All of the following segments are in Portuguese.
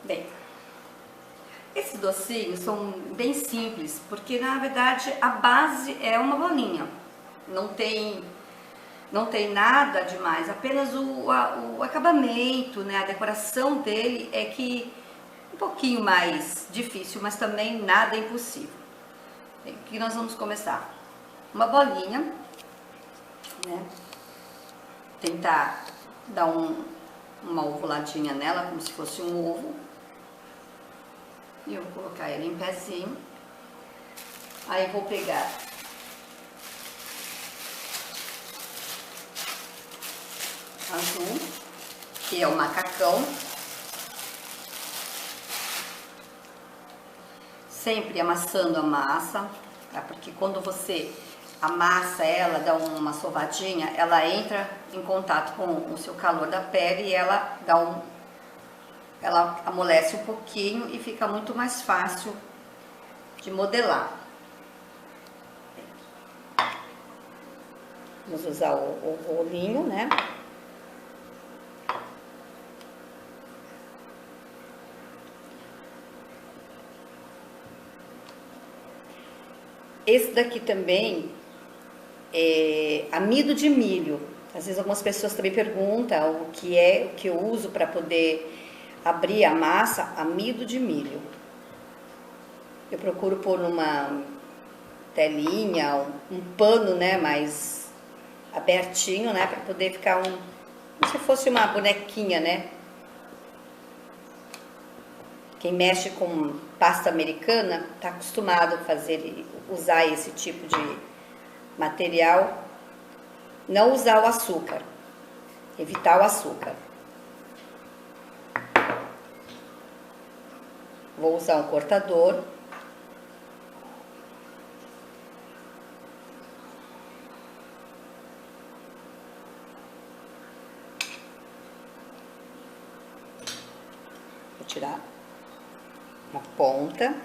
Bem, esses docinhos são bem simples, porque na verdade a base é uma bolinha. Não tem nada demais, apenas o acabamento, né, a decoração dele é que um pouquinho mais difícil, mas também nada impossível. Bem, o que nós vamos começar? Uma bolinha, né? Tentar dar uma ovuladinha nela, como se fosse um ovo. E eu vou colocar ele em pezinho. Aí vou pegar azul, que é o macacão. Sempre amassando a massa, tá? Porque quando você amassa ela, dá uma sovadinha, ela entra em contato com o seu calor da pele e ela ela amolece um pouquinho e fica muito mais fácil de modelar. Vamos usar o rolinho, né? Esse daqui também é amido de milho. Às vezes algumas pessoas também perguntam o que é, o que eu uso para poder abrir a massa. Amido de milho. Eu procuro pôr numa telinha, um pano, né, mais abertinho, né, para poder ficar como se fosse uma bonequinha, né. Quem mexe com pasta americana está acostumado a usar esse tipo de material. Não usar o açúcar, evitar o açúcar. Vou usar um cortador. Vou tirar uma ponta.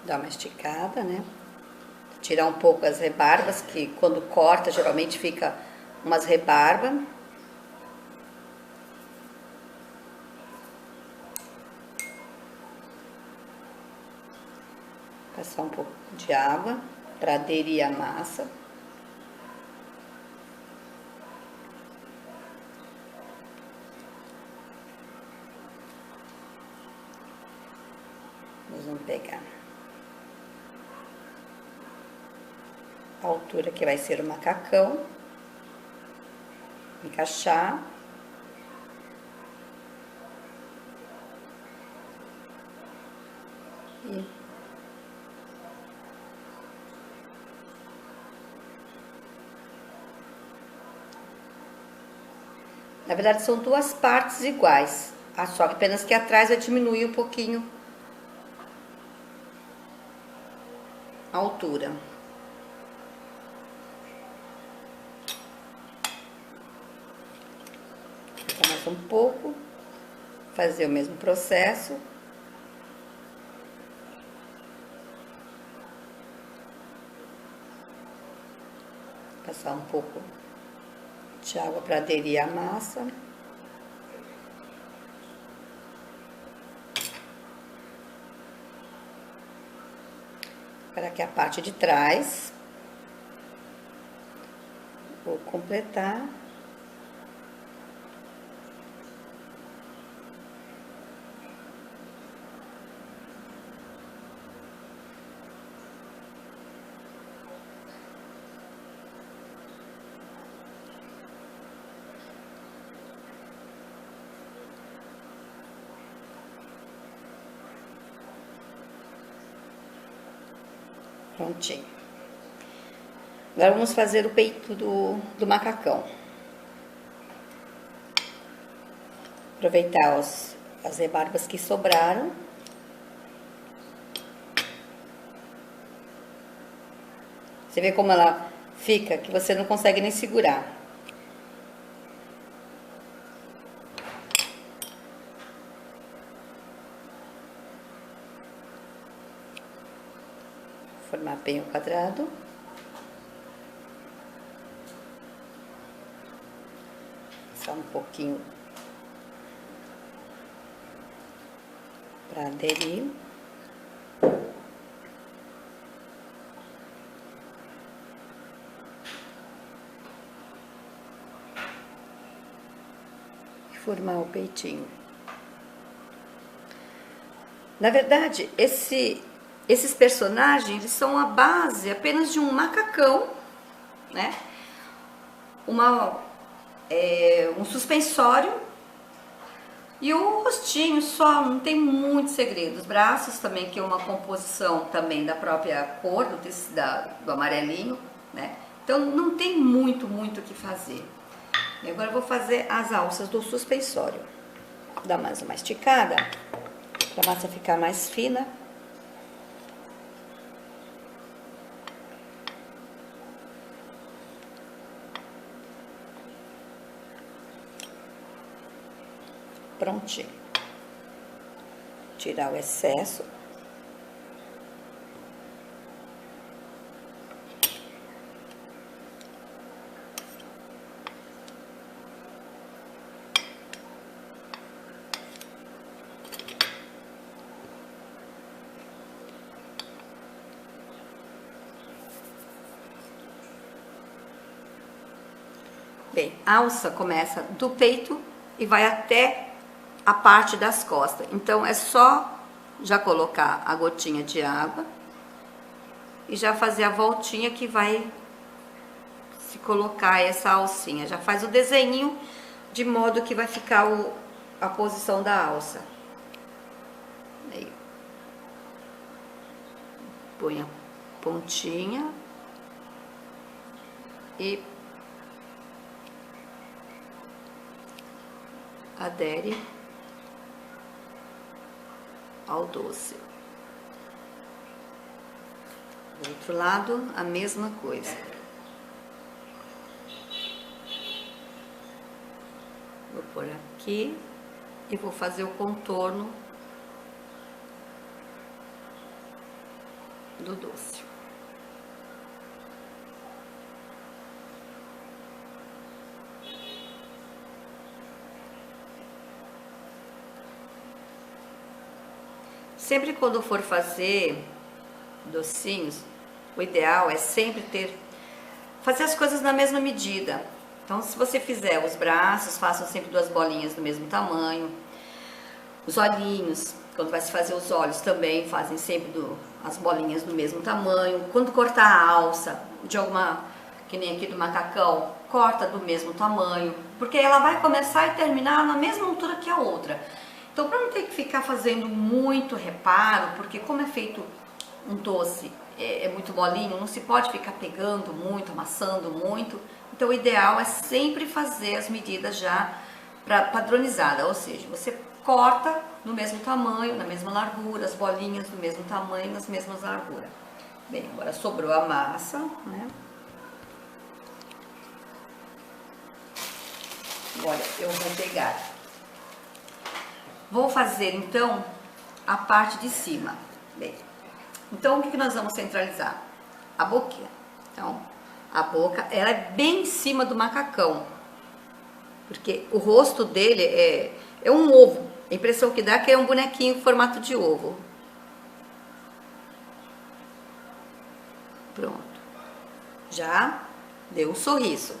Dar uma esticada, né? Tirar um pouco as rebarbas, que quando corta geralmente fica umas rebarbas. Passar um pouco de água para aderir a massa. Nós vamos pegar a altura que vai ser o macacão, encaixar. E na verdade são duas partes iguais, só que apenas que atrás vai diminuir um pouquinho a altura. Então, mais um pouco, fazer o mesmo processo. Passar um pouco de água para aderir a massa. Para que a parte de trás, vou completar. Prontinho. Agora vamos fazer o peito do macacão. Aproveitar as rebarbas que sobraram. Você vê como ela fica, que você não consegue nem segurar. formar bem o quadrado. Só um pouquinho para aderir. E formar o peitinho. Na verdade, esses personagens, eles são a base apenas de um macacão, né? Um suspensório e o rostinho só, não tem muitos segredos. Os braços também, que é uma composição também da própria cor, do amarelinho, né? Então não tem muito o que fazer. E agora eu vou fazer as alças do suspensório. Vou dar mais uma esticada, para a massa ficar mais fina. Prontinho. Tirar o excesso. Bem, a alça começa do peito e vai até a parte das costas. Então é só já colocar a gotinha de água e já fazer a voltinha que vai se colocar essa alcinha. Já faz o desenho de modo que vai ficar a posição da alça. Aí. Põe a pontinha e adere ao doce. Do outro lado, a mesma coisa. Vou pôr aqui e vou fazer o contorno do doce. Sempre quando for fazer docinhos, o ideal é sempre fazer as coisas na mesma medida. Então, se você fizer os braços, façam sempre 2 bolinhas do mesmo tamanho. Os olhinhos, quando vai se fazer os olhos também, fazem sempre as bolinhas do mesmo tamanho. Quando cortar a alça, que nem aqui do macacão, corta do mesmo tamanho, porque ela vai começar e terminar na mesma altura que a outra. Então, para não ter que ficar fazendo muito reparo, porque como é feito um doce, é muito molinho, não se pode ficar pegando muito, amassando muito. Então, o ideal é sempre fazer as medidas já padronizadas, ou seja, você corta no mesmo tamanho, na mesma largura, as bolinhas do mesmo tamanho, nas mesmas larguras. Bem, agora sobrou a massa, né? Agora eu vou pegar. Vou fazer, então, a parte de cima. Bem, então, o que nós vamos centralizar? A boquinha. Então, a boca, ela é bem em cima do macacão. Porque o rosto dele é um ovo. A impressão que dá é que é um bonequinho em formato de ovo. Pronto. Já deu um sorriso.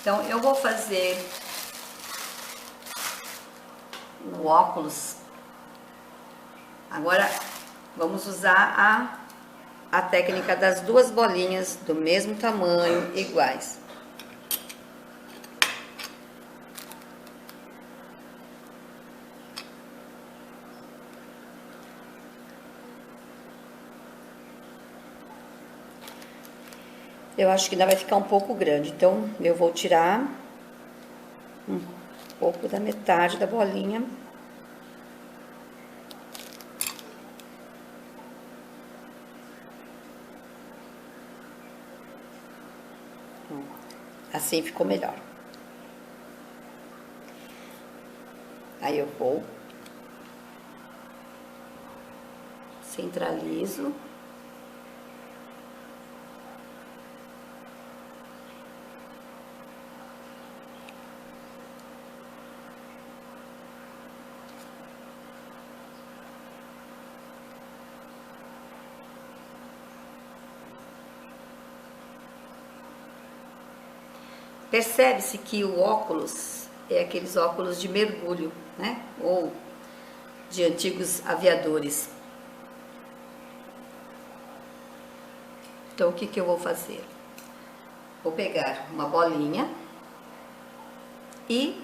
Então, eu vou fazer o óculos. Agora, vamos usar a técnica das 2 bolinhas do mesmo tamanho, iguais. Eu acho que ainda vai ficar um pouco grande, então eu vou tirar um pouco da metade da bolinha. Assim ficou melhor. Aí eu vou, centralizo. Percebe-se que o óculos é aqueles óculos de mergulho, né? Ou de antigos aviadores. Então, o que que eu vou fazer? Vou pegar uma bolinha e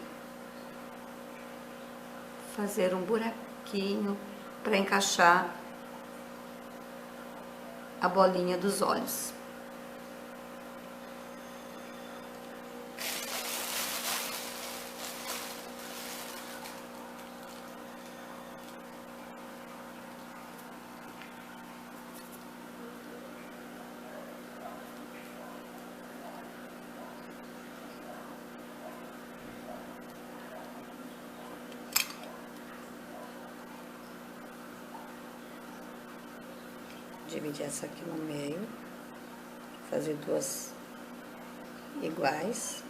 fazer um buraquinho para encaixar a bolinha dos olhos. Dividir essa aqui no meio, fazer duas iguais.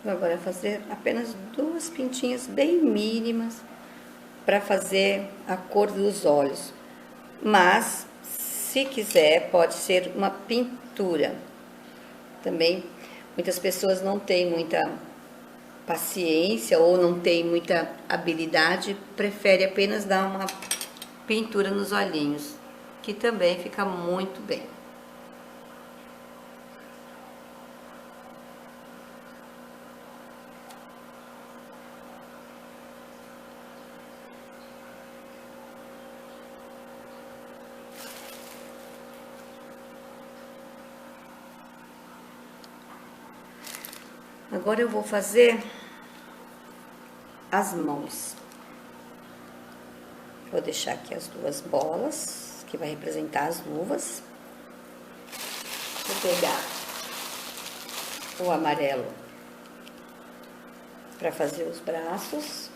Vou agora fazer apenas duas pintinhas bem mínimas para fazer a cor dos olhos. Mas, se quiser, pode ser uma pintura. Também, muitas pessoas não têm muita paciência ou não têm muita habilidade, prefere apenas dar uma pintura nos olhinhos, que também fica muito bem. Agora eu vou fazer as mãos. Vou deixar aqui as duas bolas, que vai representar as luvas. Vou pegar o amarelo para fazer os braços.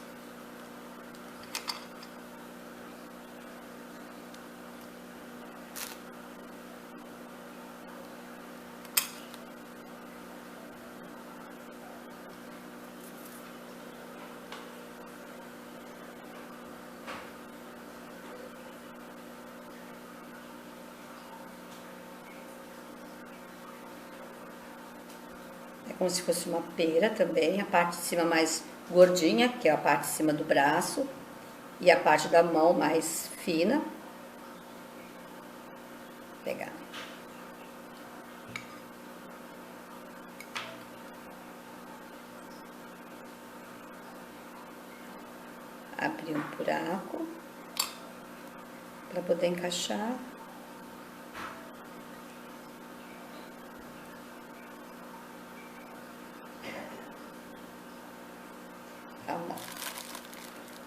Como se fosse uma pera também, a parte de cima mais gordinha, que é a parte de cima do braço, e a parte da mão mais fina. Vou pegar. Abrir um buraco para poder encaixar.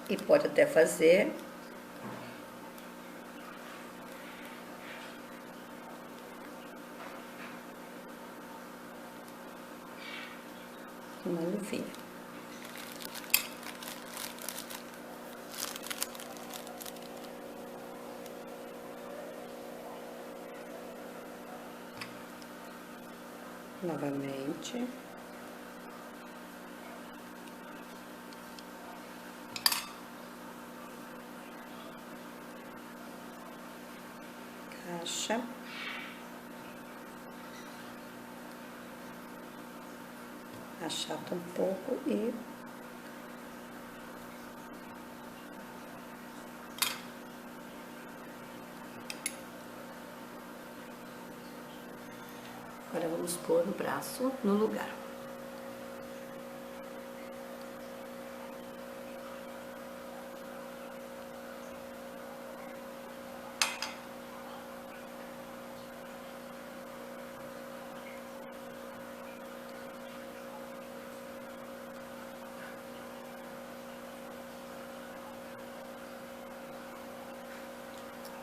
E pode até fazer uma luvinha. Novamente. Caixa. achata um pouco e agora vamos pôr o braço no lugar.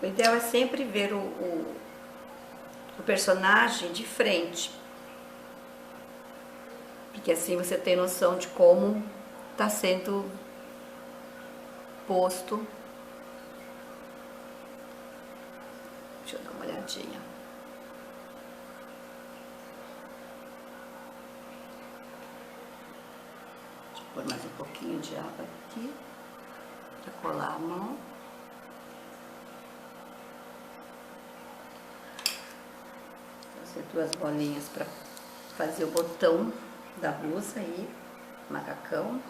O ideal é sempre ver o personagem de frente, porque assim você tem noção de como está sendo posto. Deixa eu dar uma olhadinha. Deixa eu pôr mais um pouquinho de água aqui para colar a mão. Fazer duas bolinhas para fazer o botão da blusa aí, macacão.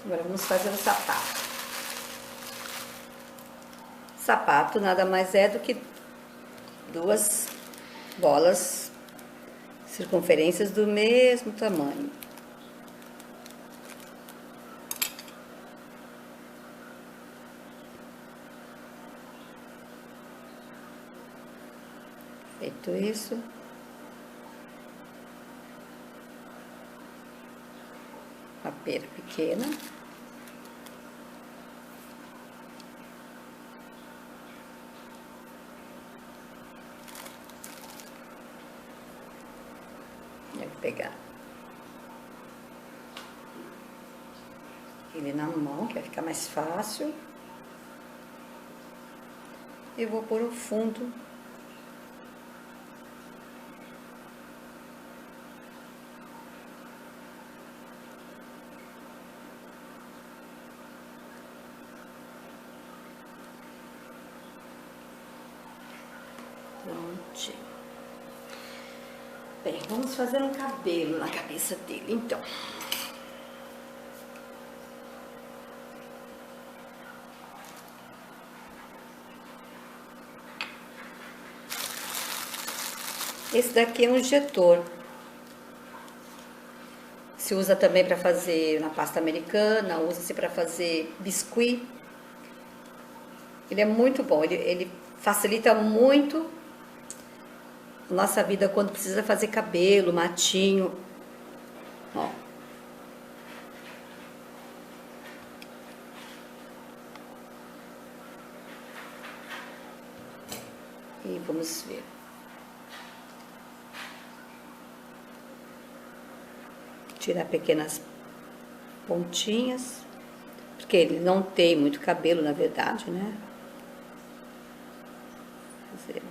Agora vamos fazer o sapato. Sapato nada mais é do que duas bolas circunferências do mesmo tamanho. Feito isso, uma pera pequena. Vou pegar ele na mão, que vai ficar mais fácil. E vou pôr o fundo prontinho. Bem, vamos fazer um cabelo na cabeça dele, então. Esse daqui é um injetor. Se usa também para fazer na pasta americana, usa-se para fazer biscuit. Ele é muito bom, ele facilita muito nossa vida quando precisa fazer cabelo, matinho. Ó. E vamos ver. Tirar pequenas pontinhas, porque ele não tem muito cabelo, na verdade, né? Fazer.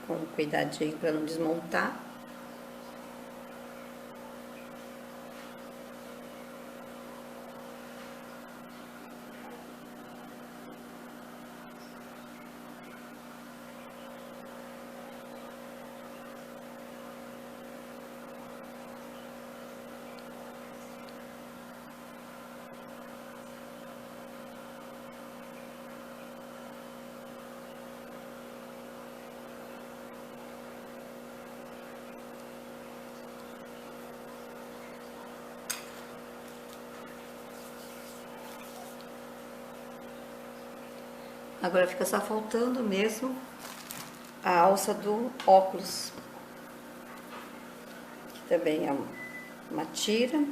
Com cuidadinho para não desmontar. Agora fica só faltando mesmo a alça do óculos, que também é uma tira.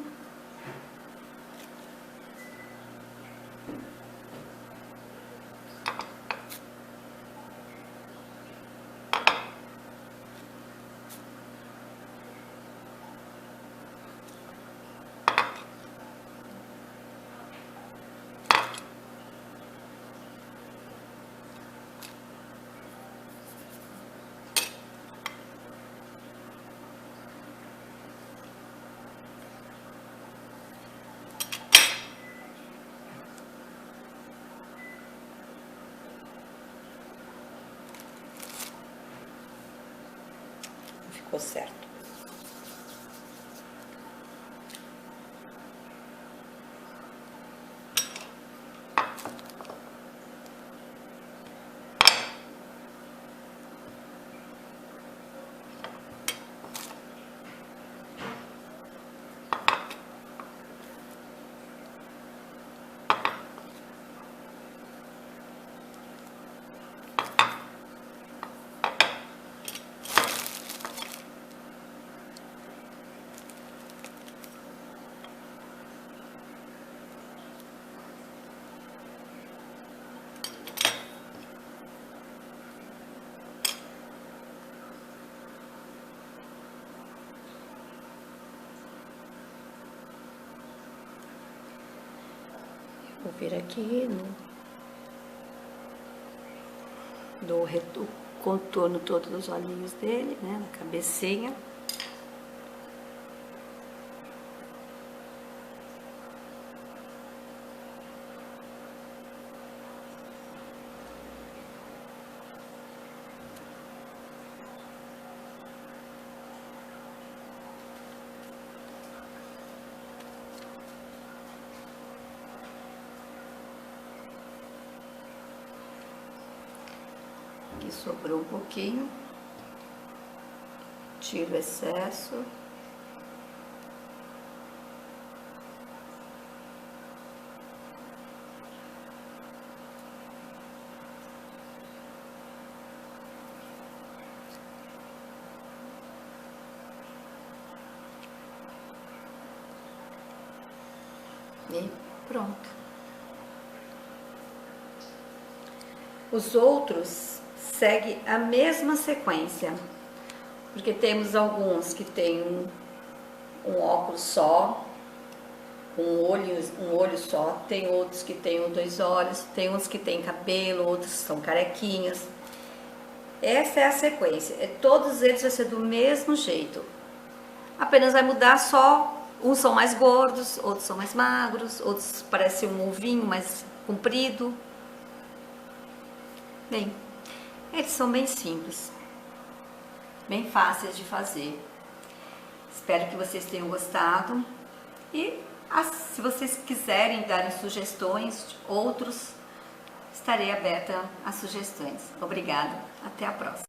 Ficou certo. Vou vir aqui dou o contorno todo dos olhinhos dele, né, na cabecinha. Aqui sobrou um pouquinho, tiro o excesso. E pronto. Os outros seguem a mesma sequência, porque temos alguns que tem um óculos só, um olho só, tem outros que tem 2 olhos, tem uns que tem cabelo, outros são carequinhas. Essa é a sequência, todos eles vão ser do mesmo jeito, apenas vai mudar só, uns são mais gordos, outros são mais magros, outros parecem um ovinho mais comprido. Bem, eles são bem simples, bem fáceis de fazer. Espero que vocês tenham gostado e se vocês quiserem darem sugestões, outros, estarei aberta a sugestões. Obrigada, até a próxima.